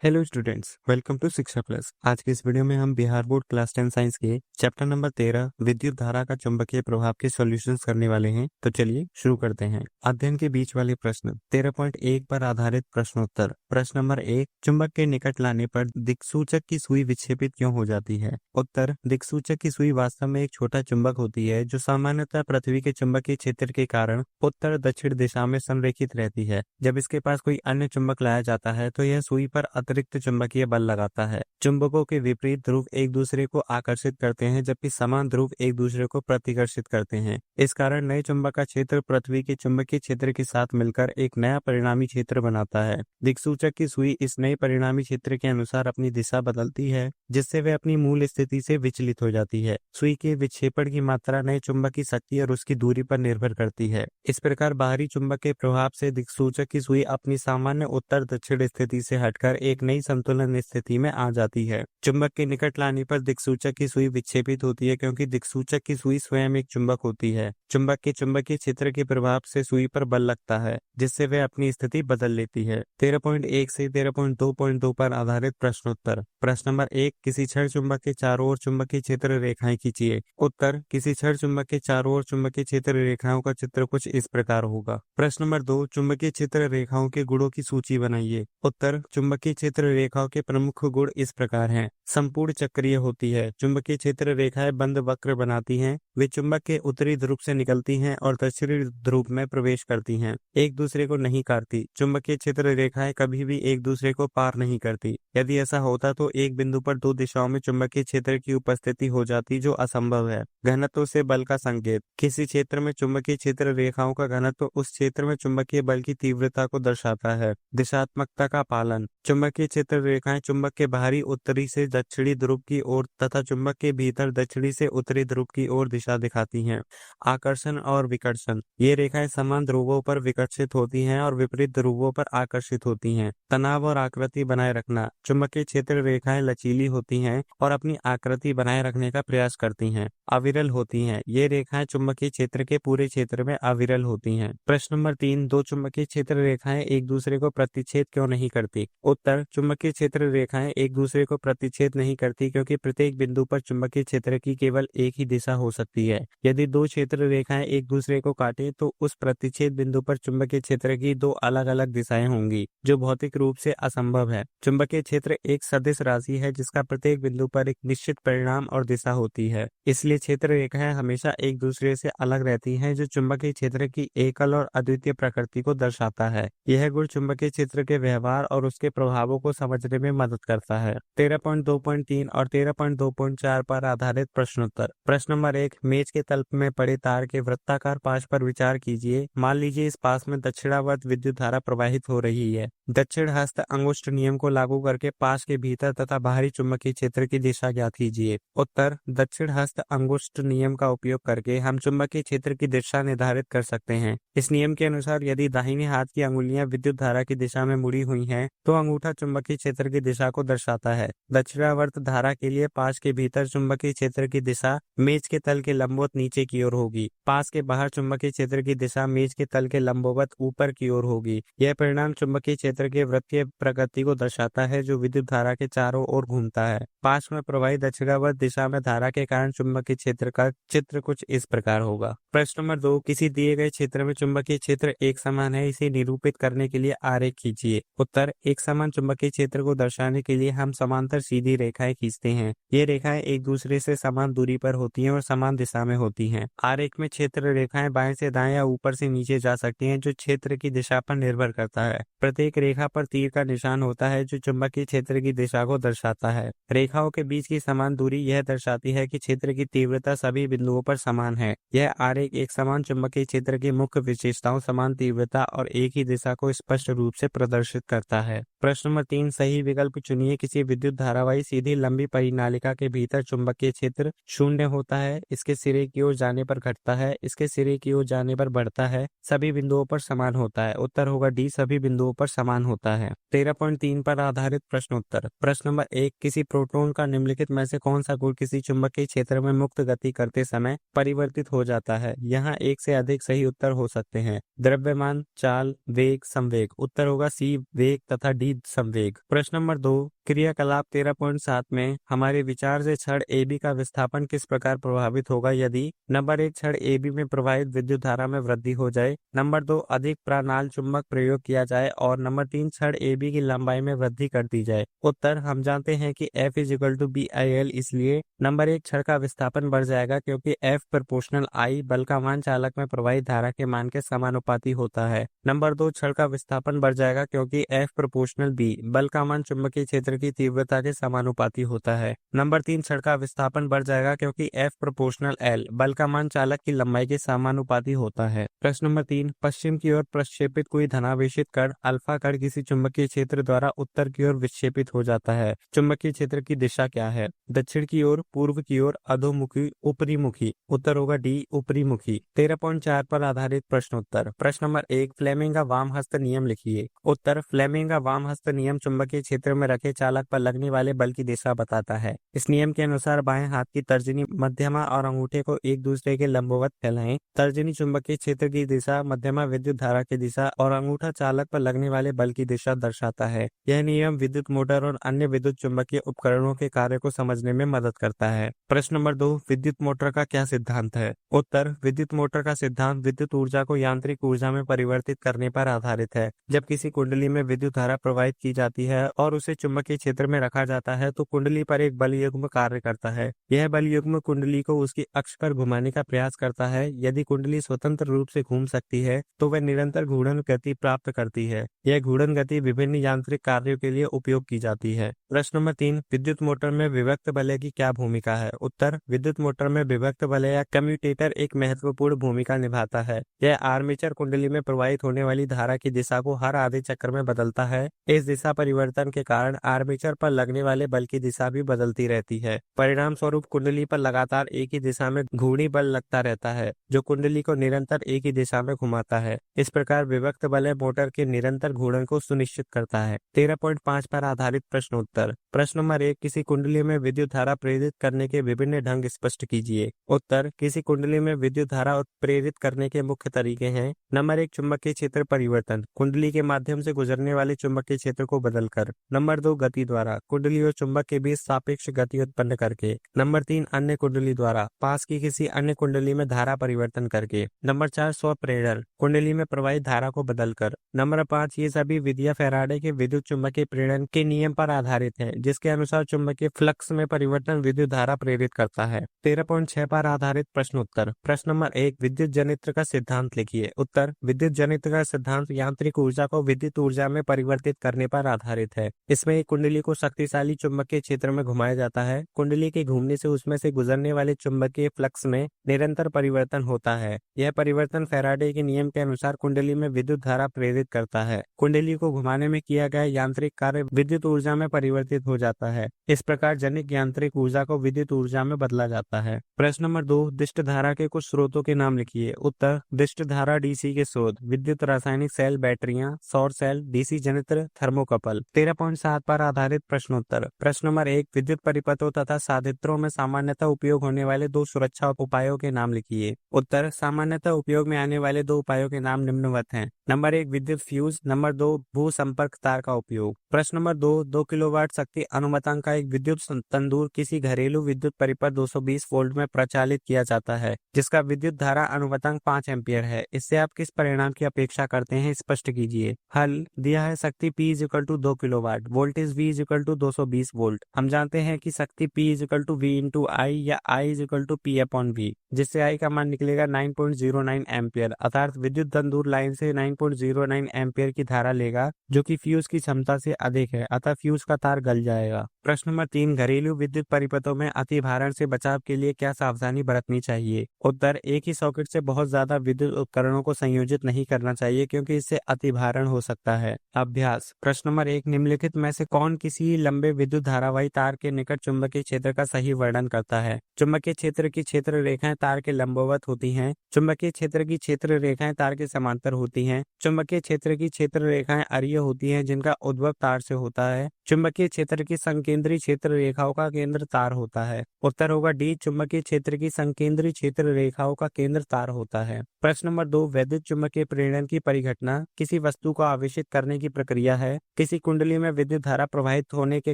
Hello students, welcome to शिक्षा plus. आज के इस वीडियो में हम बिहार बोर्ड क्लास 10 साइंस के चैप्टर नंबर 13 विद्युत धारा का चुंबकीय प्रभाव के सॉल्यूशंस करने वाले हैं। तो चलिए शुरू करते हैं। अध्ययन के बीच वाले प्रश्न 13.1 पर आधारित प्रश्नोत्तर। प्रश्न नंबर 1, चुंबक के निकट लाने पर दिक्सूचक की सुई विक्षेपित क्यों हो जाती है? उत्तर, दिक्सूचक की सुई वास्तव में एक छोटा चुंबक होती है जो सामान्यतः पृथ्वी के चुंबकीय क्षेत्र के कारण उत्तर दक्षिण दिशा में संरेखित रहती है। जब इसके पास कोई अन्य चुंबक लाया जाता है तो यह सुई पर अतिरिक्त चुंबकीय बल लगाता है। चुंबकों के विपरीत ध्रुव एक दूसरे को आकर्षित करते हैं जबकि समान ध्रुव एक दूसरे को प्रतिकर्षित करते हैं। इस कारण नए चुंबक का क्षेत्र पृथ्वी के चुंबकीय क्षेत्र के साथ मिलकर एक नया परिणामी क्षेत्र बनाता है। दिक्सूचक की सुई इस नए परिणामी क्षेत्र के अनुसार अपनी दिशा बदलती है जिससे वह अपनी मूल स्थिति से विचलित हो जाती है। सुई के विक्षेपण की मात्रा नए चुंबक की शक्ति और उसकी दूरी पर निर्भर करती है। इस प्रकार बाहरी चुंबक के प्रभाव से दिक्सूचक की सुई अपनी सामान्य उत्तर दक्षिण स्थिति से हटकर एक नई संतुलन स्थिति में आ जाती है। चुंबक के निकट लाने पर दिक्सूचक की सुई विक्षेपित होती है क्योंकि दिक्सूचक की सुई स्वयं एक चुंबक होती है। चुंबक के चुंबकीय क्षेत्र के प्रभाव से सुई पर बल लगता है जिससे वह अपनी स्थिति बदल लेती है। 13.1 से 13.2.2 पर आधारित प्रश्नोत्तर। प्रश्न नंबर 1, किसी छड़ चुंबक के चारों ओर चुंबकीय क्षेत्र रेखाएं खींचिए। उत्तर, किसी छड़ चुंबक के चारों ओर चुंबकीय क्षेत्र रेखाओं का चित्र कुछ इस प्रकार होगा। प्रश्न नंबर 2, चुंबकीय क्षेत्र रेखाओं के गुणों की सूची बनाइए। उत्तर, चुंबकीय क्षेत्र रेखाओं के प्रमुख गुण इस प्रकार हैं। संपूर्ण चक्रीय होती है। चुंबकीय क्षेत्र रेखाएं बंद वक्र बनाती हैं। वे चुंबक के उत्तरी ध्रुव से निकलती हैं और दक्षिणी ध्रुव में प्रवेश करती हैं। एक दूसरे को नहीं काटती। चुंबकीय क्षेत्र रेखाएं कभी भी एक दूसरे को पार नहीं करती। यदि ऐसा होता तो एक बिंदु पर दो दिशाओं में चुंबकीय क्षेत्र की उपस्थिति हो जाती जो असंभव है। घनत्व से बल का संकेत। किसी क्षेत्र में चुंबकीय क्षेत्र रेखाओं का घनत्व उस क्षेत्र में चुंबकीय बल की तीव्रता को दर्शाता है। दिशात्मकता का पालन। चुंबकीय क्षेत्र रेखाएं चुंबक के बाहरी उत्तरी से दक्षिणी ध्रुव की ओर तथा चुंबक के भीतर दक्षिणी से उत्तरी ध्रुव की ओर दिशा दिखाती हैं। आकर्षण और विकर्षण। ये रेखाएं समान ध्रुवों पर विकर्षित होती हैं और विपरीत ध्रुवों पर आकर्षित होती हैं। तनाव और आकृति बनाए रखना। चुंबकीय क्षेत्र रेखाएं लचीली होती हैं और अपनी आकृति बनाए रखने का प्रयास करती हैं। अविरल होती हैं। ये रेखाएं चुंबकीय क्षेत्र के पूरे क्षेत्र में अविरल होती हैं। प्रश्न नंबर 3, दो चुंबकीय क्षेत्र रेखाएं एक दूसरे को प्रतिच्छेद क्यों नहीं करती? उत्तर, चुंबकीय क्षेत्र रेखाएं एक दूसरे को प्रतिच्छेद नहीं करती क्योंकि प्रत्येक बिंदु पर चुंबकीय क्षेत्र की केवल एक ही दिशा हो सकती है। यदि दो क्षेत्र रेखाएं एक दूसरे को काटे तो उस प्रतिच्छेद बिंदु पर चुंबकीय क्षेत्र की दो अलग अलग दिशाएं होंगी जो भौतिक रूप से असंभव है। चुंबकीय क्षेत्र एक सदिश राशि है जिसका प्रत्येक बिंदु पर एक निश्चित परिणाम और दिशा होती है। इसलिए क्षेत्र रेखाएं हमेशा एक दूसरे से अलग रहती हैं जो चुंबकीय क्षेत्र की एकल और अद्वितीय प्रकृति को दर्शाता है। यह गुण चुंबकीय क्षेत्र के व्यवहार और उसके प्रभावों को समझने में मदद करता है। 13.2.3 और 13.2.4 पर आधारित प्रश्नोत्तर। प्रश्न नंबर 1, मेज के तल में पड़े तार के वृत्ताकार पाश पर विचार कीजिए। मान लीजिए इस पाश में दक्षिणावर्त विद्युत धारा प्रवाहित हो रही है। दक्षिण हस्त अंगुष्ठ नियम को लागू करके पाश के भीतर तथा बाहरी चुंबकीय क्षेत्र की दिशा ज्ञात कीजिए। उत्तर, दक्षिण हस्त अंगुष्ठ नियम का उपयोग करके हम चुंबकीय क्षेत्र की दिशा निर्धारित कर सकते हैं। इस नियम के अनुसार यदि दाहिने हाथ की अंगुलियां विद्युत धारा की दिशा में मुड़ी हुई हैं तो अंगूठा चुंबकीय क्षेत्र की दिशा को दर्शाता है। दक्षिणावर्त धारा के लिए पाश के भीतर चुंबकीय क्षेत्र की दिशा मेज के तल के लंबवत नीचे की ओर होगी। पाश के बाहर चुंबकीय क्षेत्र की दिशा मेज के तल के लंबवत ऊपर की ओर होगी। यह परिणाम चुंबकीय क्षेत्र के वृत्तीय प्रकृति को दर्शाता है जो विद्युत धारा के चारों ओर घूमता है। पाश में प्रवाहित दक्षिणावर्त दिशा में धारा के कारण चुंबकीय क्षेत्र का चित्र कुछ इस प्रकार होगा। प्रश्न नंबर 2, किसी दिए गए क्षेत्र में चुंबकीय क्षेत्र एक समान है, इसे निरूपित करने के लिए आरेख खींचिए। उत्तर, एक समान चुंबकीय क्षेत्र को दर्शाने के लिए हम समांतर सीधी रेखाएं खींचते हैं। ये रेखाएं एक दूसरे से समान दूरी पर होती हैं और समान दिशा में होती हैं। आरेख में क्षेत्र रेखाएं बाएं से दाएं या ऊपर से नीचे जा सकती हैं जो क्षेत्र की दिशा पर निर्भर करता है। प्रत्येक रेखा पर तीर का निशान होता है जो चुंबकीय क्षेत्र की दिशा को दर्शाता है। रेखाओं के बीच की समान दूरी यह दर्शाती है कि क्षेत्र की तीव्रता सभी बिंदुओं पर समान है। यह आरेख एक समान चुंबकीय क्षेत्र की मुख्य विशेषताओं, समान तीव्रता और एक ही दिशा को स्पष्ट रूप से प्रदर्शित करता है। प्रश्न नंबर 3, सही विकल्प चुनिए। किसी विद्युत धारावाही सीधी लंबी परिनालिका के भीतर चुंबकीय क्षेत्र शून्य होता है। इसके सिरे की ओर जाने पर घटता है, इसके सिरे की ओर जाने पर बढ़ता है, सभी बिंदुओं पर समान होता है। उत्तर होगा डी, सभी बिंदुओं पर समान होता है। 13.3 पर आधारित प्रश्नोत्तर। प्रश्न नंबर 1, किसी प्रोटॉन इलेक्ट्रॉन का निम्नलिखित में से कौन सा गुण किसी चुंबकीय क्षेत्र में मुक्त गति करते समय परिवर्तित हो जाता है? यहाँ एक से अधिक सही उत्तर हो सकते हैं। द्रव्यमान, चाल, वेग, संवेग। उत्तर होगा सी वेग तथा डी संवेग। प्रश्न नंबर 2, क्रियाकलाप 13.7 में हमारे विचार से छड़ AB का विस्थापन किस प्रकार प्रभावित होगा यदि नंबर 1 छड़ AB में प्रवाहित विद्युत धारा में वृद्धि हो जाए, नंबर 2 अधिक प्राणाल चुंबक प्रयोग किया जाए और नंबर 3 छड़ AB की लंबाई में वृद्धि कर दी जाए। उत्तर हम जानते हैं कि F = BIL, इसलिए नंबर 1 छड़ का विस्थापन बढ़ जाएगा क्योंकि F प्रोपोर्शनल I बल का मान चालक में प्रवाहित धारा के मान के समानुपाती होता है। नंबर 2 छड़ का विस्थापन बढ़ जाएगा क्योंकि F प्रोपोर्शनल B बल का मान चुंबकीय क्षेत्र की तीव्रता के समानुपाती होता है। नंबर 3 छड़ का विस्थापन बढ़ जाएगा क्योंकि F प्रोपोर्शनल L बल का मान चालक की लंबाई के समानुपाती होता है। प्रश्न नंबर 3, पश्चिम की ओर प्रक्षेपित कोई धनावेशित कण अल्फा कण किसी चुंबकीय क्षेत्र द्वारा उत्तर की ओर विक्षेपित हो जाता है। चुंबकीय क्षेत्र की दिशा क्या है? दक्षिण की ओर, पूर्व की ओर, अधोमुखी, ऊपरीमुखी। उत्तर होगा डी ऊपरीमुखी। 13.4 पर आधारित प्रश्नोत्तर। प्रश्न नंबर 1, फ्लेमिंग का वाम हस्त नियम लिखिए। उत्तर, फ्लेमिंग का वाम हस्त नियम चुंबकीय क्षेत्र में रखे चालक पर लगने वाले बल की दिशा बताता है। इस नियम के अनुसार बाएं हाथ की तर्जनी, मध्यमा और अंगूठे को एक दूसरे के लंबवत फैलाएं। तर्जनी चुंबकीय क्षेत्र की दिशा, मध्यमा विद्युत धारा की दिशा और अंगूठा चालक पर लगने वाले बल की दिशा दर्शाता है। यह नियम विद्युत मोटर और अन्य विद्युत चुंबकीय उपकरणों के कार्य को समझने में मदद करता है। प्रश्न नंबर 2, विद्युत मोटर का क्या सिद्धांत है? उत्तर, विद्युत मोटर का सिद्धांत विद्युत ऊर्जा को यांत्रिक ऊर्जा में परिवर्तित करने पर आधारित है। जब किसी कुंडली में विद्युत धारा प्रवाहित की जाती है और उसे चुंबकीय क्षेत्र में रखा जाता है तो कुंडली पर एक बल युग्म कार्य करता है। यह बल युग्म कुंडली को उसकी अक्ष पर घुमाने का प्रयास करता है। यदि कुंडली स्वतंत्र रूप से घूम सकती है तो वह निरंतर घूर्णन गति प्राप्त करती है। यह घूर्णन गति विभिन्न यांत्रिक कार्यों के लिए उपयोग की जाती है। प्रश्न नंबर 3, विद्युत मोटर में विभक्त वलय की क्या भूमिका है? उत्तर, विद्युत मोटर में विभक्त वलय या कम्यूटेटर एक महत्वपूर्ण भूमिका निभाता है। यह आर्मेचर कुंडली में प्रवाहित होने वाली धारा की दिशा को हर आधे चक्र में बदलता है। इस दिशा परिवर्तन के कारण आर्मेचर पर लगने वाले बल की दिशा भी बदलती रहती है। परिणाम स्वरूप कुंडली पर लगातार एक ही दिशा में घूर्णी बल लगता रहता है जो कुंडली को निरंतर एक ही दिशा में घुमाता है। इस प्रकार विभक्त वलय मोटर के निरंतर घूर्णन को सुनिश्चित करता है। 13.5 पर आधारित प्रश्नोत्तर। प्रश्न नंबर 1, किसी कुंडली में विद्युत धारा प्रेरित करने के विभिन्न ढंग स्पष्ट कीजिए। उत्तर, किसी कुंडली में विद्युत धारा प्रेरित करने के मुख्य तरीके हैं। नंबर 1, चुंबकीय क्षेत्र परिवर्तन, कुंडली के माध्यम से गुजरने वाले चुंबकीय क्षेत्र को बदलकर। नंबर 2, गति द्वारा, कुंडली और चुंबक के बीच सापेक्ष गति उत्पन्न करके। नंबर 3, अन्य कुंडली द्वारा, पास की किसी अन्य कुंडली में धारा परिवर्तन करके। नंबर 4, स्वप्रेरण, कुंडली में प्रवाहित धारा को बदलकर। नंबर 5, ये सभी विधियां फैराडे के विद्युत चुंबकीय प्रेरण के नियम पर आधारित है जिसके अनुसार चुंबकीय फ्लक्स में परिवर्तन विद्युत धारा प्रेरित करता है। 13.6 पर आधारित प्रश्नोत्तर। प्रश्न नंबर 1, विद्युत जनित्र का सिद्धांत लिखिए। उत्तर, विद्युत जनित्र का सिद्धांत यांत्रिक ऊर्जा को विद्युत ऊर्जा में परिवर्तित करने पर आधारित है। इसमें एक कुंडली को शक्तिशाली चुंबकीय क्षेत्र में घुमाया जाता है। कुंडली के घूमने से उसमें से गुजरने वाले चुंबकीय फ्लक्स में निरंतर परिवर्तन होता है। यह परिवर्तन फैराडे के नियम के अनुसार कुंडली में विद्युत धारा प्रेरित करता है। कुंडली को घुमाने में किया गया यांत्रिक कार्य विद्युत ऊर्जा में परिवर्तित हो जाता है। इस प्रकार जनिक यांत्रिक ऊर्जा को विद्युत ऊर्जा में बदला जाता है। प्रश्न नंबर 2, दिष्ट धारा के कुछ स्रोतों के नाम लिखिए। उत्तर, दिष्ट धारा डीसी के स्रोत, विद्युत रासायनिक सेल, बैटरियां, सौर सेल, डीसी जनित्र, थर्मोकपल। 13.7 पर आधारित प्रश्नोत्तर। प्रश्न नंबर 1, विद्युत परिपथों तथा साधित्रों में सामान्यतः उपयोग होने वाले 2 सुरक्षा उपायों के नाम लिखिए। उत्तर, सामान्यतः उपयोग में आने वाले 2 उपायों के नाम निम्नवत हैं। नंबर 1, विद्युत फ्यूज। नंबर 2, भू संपर्क तार का उपयोग। प्रश्न नंबर 2 किलोवाट शक्ति अनुमतांक का एक विद्युत तंदूर किसी घरेलू विद्युत परिपथ 220 वोल्ट में प्रचालित किया जाता है जिसका विद्युत धारा अनुमतांक 5 एम्पियर है। इससे आप किस परिणाम की अपेक्षा करते हैं, स्पष्ट कीजिए। हल, दिया है शक्ति P = 2 kilowatt, voltage V = 220 volt. हम जानते हैं कि शक्ति P = V × I या I = P/V, जिससे I का मान निकलेगा 9.09 एम्पियर। अर्थात विद्युत तंदूर लाइन से 9.09 एम्पियर की धारा लेगा जो कि फ्यूज की क्षमता से अधिक है, अतः फ्यूज का तार गल जाएगा। प्रश्न नंबर 3, घरेलू विद्युत परिपथों में अतिभारण से बचाव के लिए क्या सावधानी बरतनी चाहिए? उत्तर, एक ही सॉकेट से बहुत ज्यादा विद्युत उपकरणों को संयोजित नहीं करना चाहिए क्योंकि इससे अतिभारण हो सकता है। अभ्यास। प्रश्न नंबर 1, निम्नलिखित में से कौन किसी लंबे विद्युत धारावाही तार के निकट चुंबकीय क्षेत्र का सही वर्णन करता है? चुंबकीय क्षेत्र की क्षेत्र रेखाएं तार के लंबवत होती हैं। चुंबकीय क्षेत्र की क्षेत्र रेखाएं तार के समांतर होती हैं। चुंबकीय क्षेत्र की क्षेत्र रेखाएं अरीय होती हैं जिनका उद्भव तार से होता है। चुंबकीय क्षेत्र की संकेंद्रित संकेंद्री क्षेत्र रेखाओं का केंद्र तार होता है? उत्तर होगा डी, चुंबकीय क्षेत्र की संकेंद्री क्षेत्र रेखाओं का केंद्र तार होता है। प्रश्न नंबर 2, वैद्युत चुंबकीय प्रेरण की परिघटना किसी वस्तु को आवेशित करने की प्रक्रिया है। किसी कुंडली में विद्युत धारा प्रवाहित होने के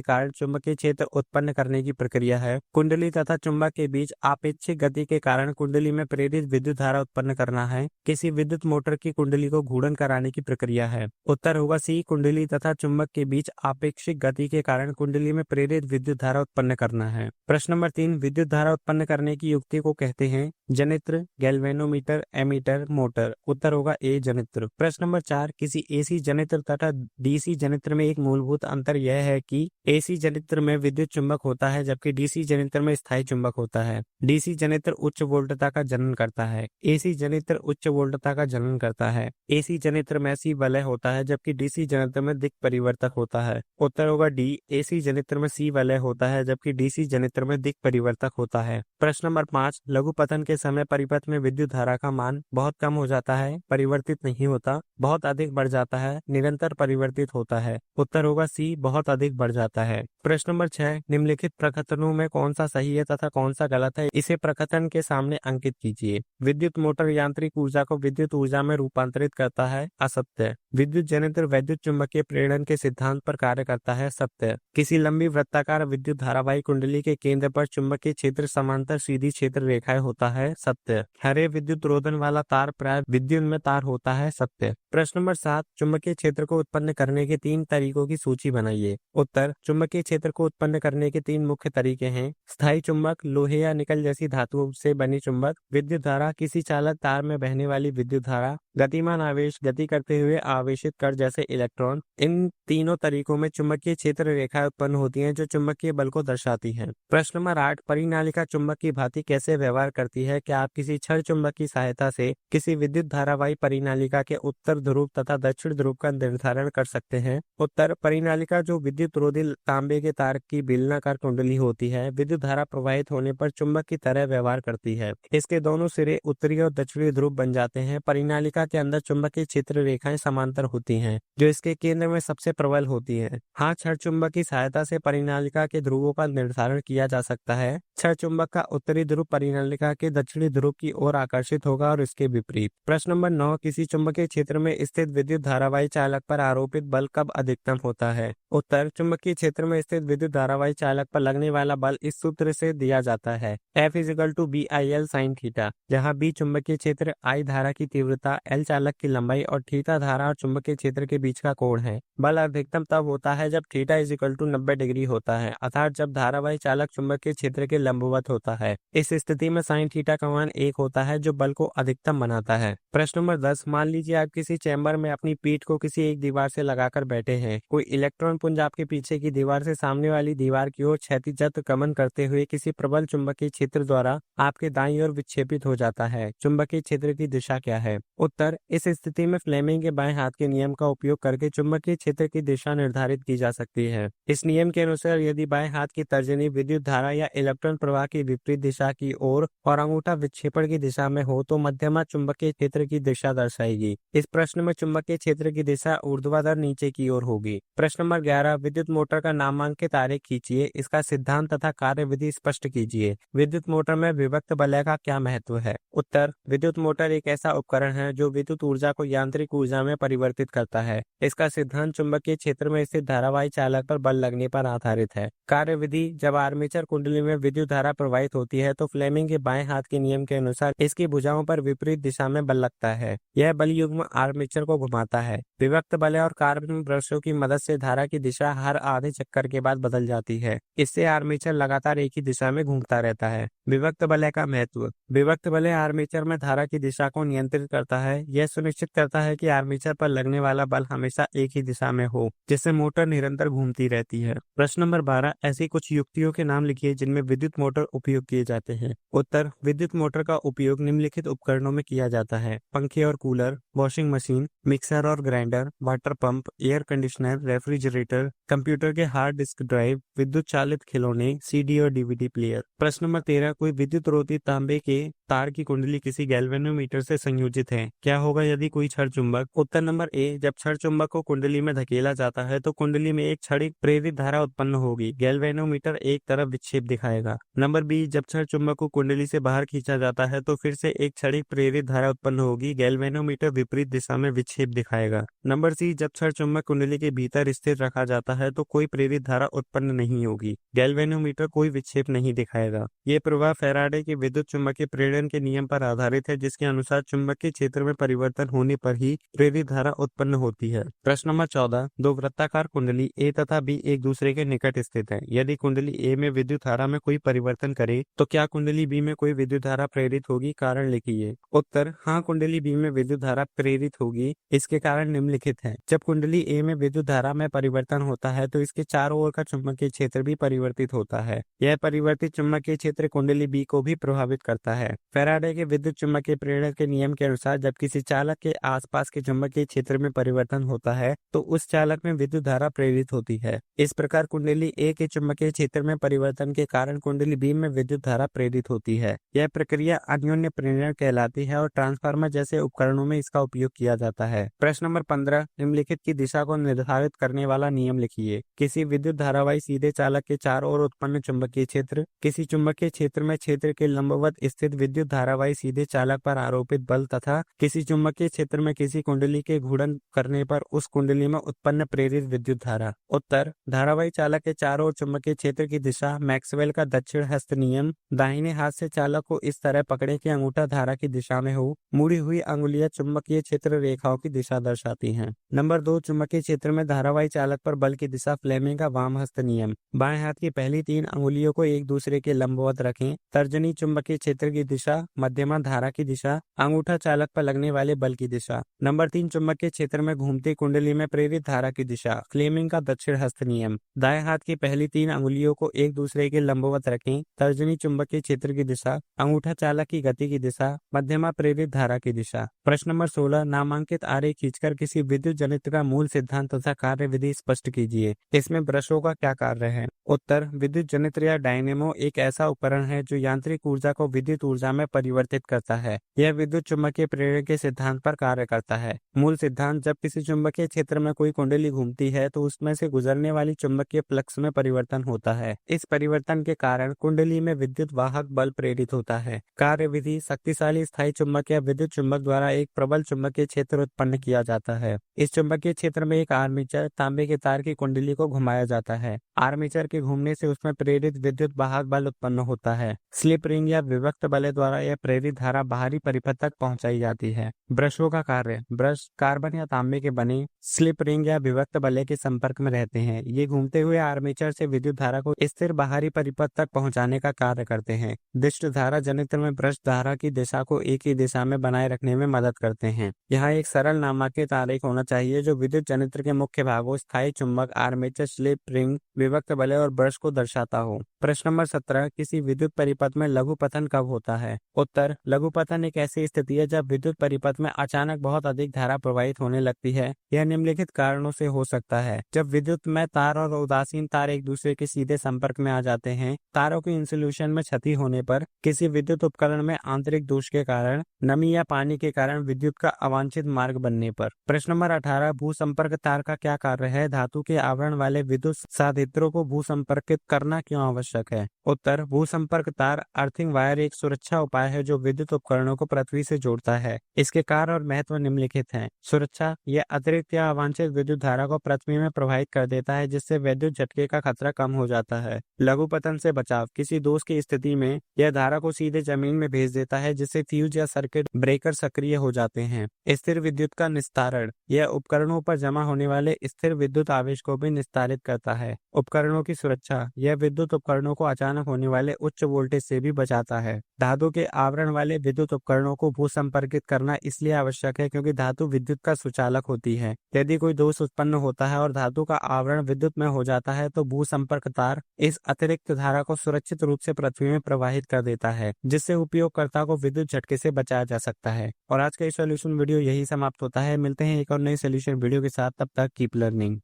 कारण चुंबकीय क्षेत्र उत्पन्न करने की प्रक्रिया है। कुंडली तथा चुंबक के बीच आपेक्षिक गति के कारण कुंडली में प्रेरित विद्युत धारा उत्पन्न करना है। किसी विद्युत मोटर की कुंडली को घूर्णन कराने की प्रक्रिया है। उत्तर होगा सी, कुंडली तथा चुंबक के बीच आपेक्षिक गति के कारण कुंडली में प्रेरित विद्युत धारा उत्पन्न करना है। प्रश्न नंबर 3, विद्युत धारा उत्पन्न करने की युक्ति को कहते हैं? जनित्र, गैल्वेनोमीटर, एमीटर, मोटर। उत्तर होगा ए, जनित्र। प्रश्न नंबर 4, किसी एसी जनित्र तथा डीसी जनित्र में एक मूलभूत अंतर यह है कि एसी जनित्र में विद्युत चुंबक होता है जबकि डीसी जनित्र में स्थायी चुंबक होता है। डीसी जनित्र उच्च वोल्टता का जनन करता है, एसी जनित्र उच्च वोल्टता का जनन करता है। एसी जनित्र में सी वलय होता है जबकि डीसी जनित्र में दिक् परिवर्तक होता है। उत्तर होगा डी, एसी जनित्र में सी वलय होता है जबकि डीसी जनित्र में दिक् परिवर्तक होता है। प्रश्न नंबर 5, लघु पतन के समय परिपथ में विद्युत धारा का मान बहुत कम हो जाता है, परिवर्तित नहीं होता, बहुत अधिक बढ़ जाता है, निरंतर परिवर्तित होता है। उत्तर होगा सी, बहुत अधिक बढ़ जाता है। प्रश्न नंबर 6, निम्नलिखित प्रकथनों में कौन सा सही है तथा कौन सा गलत है, इसे प्रकथन के सामने अंकित कीजिए। विद्युत मोटर यांत्रिक ऊर्जा को विद्युत ऊर्जा में रूपांतरित करता है, असत्य। विद्युत जनित्र वैद्युत चुंबकीय प्रेरण के सिद्धांत पर कार्य करता है, सत्य। किसी लंबी वृत्ताकार विद्युत धारावाही कुंडली के केंद्र पर चुंबकीय क्षेत्र समांतर सीधी क्षेत्र रेखाएं होता है, सत्य। हरे विद्युत रोधन वाला तार प्राय विद्युन्मय तार होता है, सत्य। प्रश्न नंबर 7, चुंबकीय क्षेत्र को उत्पन्न करने के 3 तरीकों की सूची बनाइए। उत्तर, चुंबकीय क्षेत्र को उत्पन्न करने के 3 मुख्य तरीके हैं। स्थायी चुंबक, लोहे या निकल जैसी धातुओं से बनी चुंबक, विद्युत धारा, किसी चालक तार में बहने वाली विद्युत धारा, गतिमान आवेश, गति करते हुए आवेशित कण जैसे इलेक्ट्रॉन। इन तीनों तरीकों में चुंबकीय क्षेत्र रेखाएं उत्पन्न होती हैं जो चुंबकीय बल को दर्शाती हैं। प्रश्न नंबर 8, परिनालिका चुंबक की भांति कैसे व्यवहार करती है? क्या आप किसी छड़ चुंबक की सहायता से किसी विद्युत धारावाही परिनालिका के उत्तर ध्रुव तथा दक्षिण ध्रुव का निर्धारण कर सकते हैं? उत्तर, परिनालिका जो विद्युत रोधी तांबे के तार की बेलनाकार कुंडली होती है, विद्युत धारा प्रवाहित होने पर चुंबक की तरह व्यवहार करती है। इसके दोनों सिरे उत्तरी और दक्षिणी ध्रुव बन जाते हैं। परिनालिका के अंदर चुंबकीय क्षेत्र रेखाएं समांतर होती हैं जो इसके केंद्र में सबसे प्रबल होती हैं। हाँ, छड़ चुंबक की सहायता से परिनालिका के ध्रुवों का निर्धारण किया जा सकता है। छड़ चुंबक का उत्तरी ध्रुव परिनालिका के दक्षिणी ध्रुव की ओर आकर्षित होगा और इसके विपरीत। प्रश्न नंबर 9, किसी चुंबकीय क्षेत्र में स्थित विद्युत धारावाही चालक पर आरोपित बल कब अधिकतम होता है? उत्तर, चुंबकीय क्षेत्र में स्थित विद्युत धारावाही चालक पर लगने वाला बल इस सूत्र से दिया जाता है, F = BIL sin थीटा, जहाँ B चुंबकीय क्षेत्र, I धारा की तीव्रता, L चालक की लंबाई और थीटा धारा और चुंबकीय क्षेत्र के बीच का कोण है। बल अधिकतम तब होता है जब थीटा = 90 डिग्री होता है, अर्थात जब धारावाही चालक चुंबकीय क्षेत्र के लंबवत होता है। इस स्थिति में sin थीटा का मान 1 होता है जो बल को अधिकतम बनाता है। प्रश्न नंबर 10, मान लीजिए आप किसी चैम्बर में अपनी पीठ को किसी एक दीवार से लगाकर बैठे हैं। कोई इलेक्ट्रॉन पुंज आपके पीछे की दीवार से सामने वाली दीवार की ओर क्षैतिज गमन करते हुए किसी प्रबल चुंबकीय क्षेत्र द्वारा आपके दाईं ओर विक्षेपित हो जाता है। चुंबकीय क्षेत्र की दिशा क्या है? उत्तर, इस स्थिति में फ्लेमिंग के बाएं हाथ के नियम का उपयोग करके चुंबकीय क्षेत्र की दिशा निर्धारित की जा सकती है। इस नियम के अनुसार यदि बाएं हाथ की तर्जनी विद्युत धारा या इलेक्ट्रॉन प्रवाह की विपरीत दिशा की ओर और अंगूठा विक्षेपण की दिशा में हो तो मध्यमा चुंबकीय क्षेत्र की दिशा दर्शाएगी। इस प्रश्न में चुंबकीय क्षेत्र की दिशा ऊर्ध्वाधर नीचे की ओर होगी। प्रश्न नंबर 11, विद्युत मोटर का नामांकित आरेख खींचिए, इसका सिद्धांत तथा कार्यविधि स्पष्ट कीजिए। विद्युत मोटर में विभक्त वलय का क्या महत्व है? उत्तर, विद्युत मोटर एक ऐसा उपकरण है जो विद्युत ऊर्जा को यांत्रिक ऊर्जा में परिवर्तित करता है। इसका सिद्धांत चुंबकीय क्षेत्र में स्थित धारावाही चालक पर बल लगने पर आधारित है। कार्यविधि, जब आर्मेचर कुंडली में विद्युत धारा प्रवाहित होती है तो फ्लेमिंग के बाएं हाथ के नियम के अनुसार इसकी भुजाओं पर विपरीत दिशा में बल लगता है। यह बल युग्म आर्मेचर को घुमाता है। विभक्त वलय और कार्बन ब्रशों की मदद से धारा की दिशा हर आधे चक्कर के बाद बदल जाती है। इससे आर्मेचर लगातार एक ही दिशा में घूमता रहता है। विभक्त वलय का महत्व, विभक्त वलय आर्मेचर में धारा की दिशा को नियंत्रित करता है। यह सुनिश्चित करता है कि आर्मेचर पर लगने वाला बल हमेशा एक ही दिशा में हो, जिससे मोटर निरंतर घूमती रहती है। प्रश्न नंबर 12, ऐसी कुछ युक्तियों के नाम लिखिए जिनमें विद्युत मोटर उपयोग किए जाते हैं। उत्तर, विद्युत मोटर का उपयोग निम्नलिखित उपकरणों में किया जाता है: पंखे और कूलर, वॉशिंग मशीन, मिक्सर और grinder, water pump, air conditioner, refrigerator, computer के हार्ड डिस्क ड्राइव, विद्युत चालित खिलौने, CD और DVD प्लेयर। प्रश्न नंबर 13, कोई विद्युत रोधी तांबे के तार की कुंडली किसी गैल्वेनोमीटर से संयोजित है? क्या होगा यदि कोई छड़ चुंबक? उत्तर नंबर ए, जब छड़ चुंबक को कुंडली में धकेला जाता है तो कुंडली में एक क्षणिक प्रेरित धारा उत्पन्न होगी। गैल्वेनोमीटर एक तरफ विक्षेप दिखाएगा। नंबर बी, जब छड़ चुंबक को कुंडली से बाहर खींचा जाता है तो फिर से एक क्षणिक प्रेरित धारा उत्पन्न होगी। गैल्वेनोमीटर विपरीत दिशा में विक्षेप दिखाएगा। नंबर सी, जब छड़ चुंबक कुंडली के भीतर स्थिर रखा जाता है तो कोई प्रेरित धारा उत्पन्न नहीं होगी। गैल्वेनोमीटर कोई विक्षेप नहीं दिखाएगा। ये प्रभाव फैराडे के विद्युत चुंबकीय प्रेरण के नियम पर आधारित है, जिसके अनुसार चुंबकीय क्षेत्र में परिवर्तन होने पर ही प्रेरित धारा उत्पन्न होती है। प्रश्न नंबर 14, दो वृत्ताकार कुंडली ए तथा बी एक दूसरे के निकट स्थित है। यदि कुंडली ए में विद्युत धारा में कोई परिवर्तन करे तो क्या कुंडली बी में कोई विद्युत धारा प्रेरित होगी? कारण लिखिए। उत्तर, हाँ, कुंडली बी में विद्युत धारा प्रेरित होगी। इसके कारण निम्नलिखित है। जब कुंडली ए में विद्युत धारा में परिवर्तन होता है तो इसके चारों ओर का चुंबकीय क्षेत्र भी परिवर्तित होता है। यह परिवर्तित चुंबकीय क्षेत्र कुंडली बी को भी प्रभावित करता है। फैराडे के विद्युत चुंबकीय प्रेरण के नियम के अनुसार जब किसी चालक के आसपास के चुंबकीय क्षेत्र में परिवर्तन होता है तो उस चालक में विद्युत धारा प्रेरित होती है। इस प्रकार कुंडली ए के चुंबकीय क्षेत्र में परिवर्तन के कारण कुंडली बी में विद्युत धारा प्रेरित होती है। यह प्रक्रिया अन्योन्य प्रेरण कहलाती है और ट्रांसफार्मर जैसे उपकरणों में इसका उपयोग किया जाता है। प्रश्न नंबर 15, निम्नलिखित की दिशा को निर्धारित करने वाला नियम लिखिए। किसी विद्युत धारावाही सीधे चालक के चारों ओर उत्पन्न चुंबकीय क्षेत्र, किसी चुंबकीय क्षेत्र में क्षेत्र के लंबवत स्थित विद्युत धारावाही सीधे चालक पर आरोपित बल तथा किसी चुंबकीय क्षेत्र में किसी कुंडली के घूर्णन करने पर उस कुंडली में उत्पन्न प्रेरित विद्युत धारा। उत्तर, धारावाही चालक के चारों ओर चुंबकीय क्षेत्र की दिशा मैक्सवेल का दक्षिण हस्त नियम। दाहिने हाथ से चालक को इस तरह पकड़े कि अंगूठा धारा की दिशा में हो। मुड़ी हुई अंगुलियां चुंबकीय क्षेत्र रेखाओं की दिशा दर्शाती हैं। नंबर 2, चुंबकीय क्षेत्र में धारावाही चालक पर बल की दिशा फ्लेमिंग का वाम हस्त नियम। बाएं हाथ की पहली 3 अंगुलियों को एक दूसरे के लंबवत रखें। तर्जनी चुंबकीय क्षेत्र की दिशा, मध्यमा धारा की दिशा, अंगूठा चालक पर लगने वाले बल की दिशा। नंबर 3, चुंबकीय क्षेत्र में घूमती कुंडली में प्रेरित धारा की दिशा, फ्लेमिंग का दक्षिण हस्त नियम। दाएं हाथ की पहली 3 अंगुलियों को एक दूसरे के लंबवत रखें। तर्जनी चुंबकीय क्षेत्र की दिशा, अंगूठा चालक की गति की दिशा, मध्यमा प्रेरित धारा की दिशा। प्रश्न नंबर 16, नामांकित आरेख खींचकर किसी विद्युत जनित्र का मूल सिद्धांत तथा कार्यविधि स्पष्ट कीजिए। इसमें ब्रशों का क्या कार्य है? उत्तर, विद्युत जनित्र या डायनेमो एक ऐसा उपकरण है जो यांत्रिक ऊर्जा को विद्युत ऊर्जा में परिवर्तित करता है। यह विद्युत चुंबकीय प्रेरण के सिद्धांत पर कार्य करता है। मूल सिद्धांत, जब किसी चुंबकीय क्षेत्र में कोई कुंडली घूमती है तो उसमें से गुजरने वाली चुंबकीय फ्लक्स में परिवर्तन होता है। इस परिवर्तन के कारण कुंडली में विद्युत वाहक बल प्रेरित होता है। कार्यविधि, शक्तिशाली स्थायी चुंबक या विद्युत चुंबक द्वारा एक प्रबल चुंबकीय क्षेत्र उत्पन्न किया जाता है। इस चुंबकीय क्षेत्र में एक आर्मेचर तांबे के तार की कुंडली को घुमाया जाता है। आर्मेचर के घूमने से उसमें प्रेरित विद्युत वाहक बल उत्पन्न होता है। स्लिप रिंग या विभक्त बल द्वारा यह प्रेरित धारा बाहरी परिपथ तक पहुंचाई जाती है। ब्रशों का कार्य, ब्रश कार्बन या तांबे के बने स्लिप रिंग या विभक्त बल्ले के संपर्क में रहते हैं। ये घूमते हुए आर्मेचर से विद्युत धारा को स्थिर बाहरी परिपथ तक पहुंचाने का कार्य करते हैं। दिष्ट धारा जनित्र में ब्रश धारा की दिशा को एक ही दिशा में बनाए रखने में मदद करते हैं। यहाँ एक सरल नामांकित आरेख होना चाहिए जो विद्युत जनित्र के मुख्य भागों स्थायी चुंबक, आर्मेचर, स्लिप रिंग, विभक्त बल्ले और ब्रश को दर्शाता हो। प्रश्न नंबर 17, किसी विद्युत परिपथ में लघु पतन कब होता है? उत्तर, लघु पतन एक ऐसी स्थिति है जब विद्युत परिपथ में अचानक बहुत अधिक धारा प्रवाहित होने लगती है। यह निम्नलिखित कारणों से हो सकता है। जब विद्युत में तार और उदासीन तार एक दूसरे के सीधे संपर्क में आ जाते हैं, तारों के इंसुलेशन में क्षति होने पर, किसी विद्युत उपकरण में आंतरिक दोष के कारण, नमी या पानी के कारण विद्युत का अवांछित मार्ग बनने पर। प्रश्न नंबर 18, भूसंपर्क तार का क्या कार्य है? धातु के आवरण वाले विद्युत साधित्रों को भूसंपर्कित करना क्यों आवश्यक है? उत्तर, भूसंपर्क तार अर्थिंग वायर एक सुरक्षा उपाय है जो विद्युत उपकरणों को पृथ्वी से जोड़ता है। इसके कार्य और महत्व निम्नलिखित हैं। सुरक्षा, यह अतिरिक्त या अवांछित विद्युत धारा को पृथ्वी में प्रवाहित कर देता है जिससे विद्युत झटके का खतरा कम हो जाता है। लघु पतन से बचाव, किसी दोष की स्थिति में यह धारा को सीधे जमीन में भेज देता है जिससे फ्यूज या सर्किट ब्रेकर सक्रिय हो जाते हैं। स्थिर विद्युत का निस्तारण, यह उपकरणों पर जमा होने वाले स्थिर विद्युत आवेश को भी निस्तारित करता है। उपकरणों की सुरक्षा, यह विद्युत उपकरणों को अचानक होने वाले उच्च वोल्टेज से भी बचाता है। धातु के आवरण वाले विद्युत उपकरणों को भूसंपर्कित करना इसलिए आवश्यक है क्योंकि धातु विद्युत का सुचालक होती है। यदि कोई दोष उत्पन्न होता है और धातु का आवरण विद्युत में हो जाता है तो भूसंपर्क तार इस अतिरिक्त धारा को सुरक्षित रूप से पृथ्वी में प्रवाहित कर देता है जिससे उपयोगकर्ता को विद्युत झटके से बचाया जा सकता है। और आज का ये सॉल्यूशन वीडियो यही समाप्त होता है। मिलते हैं एक और नई सॉल्यूशन वीडियो के साथ, तब तक कीप लर्निंग।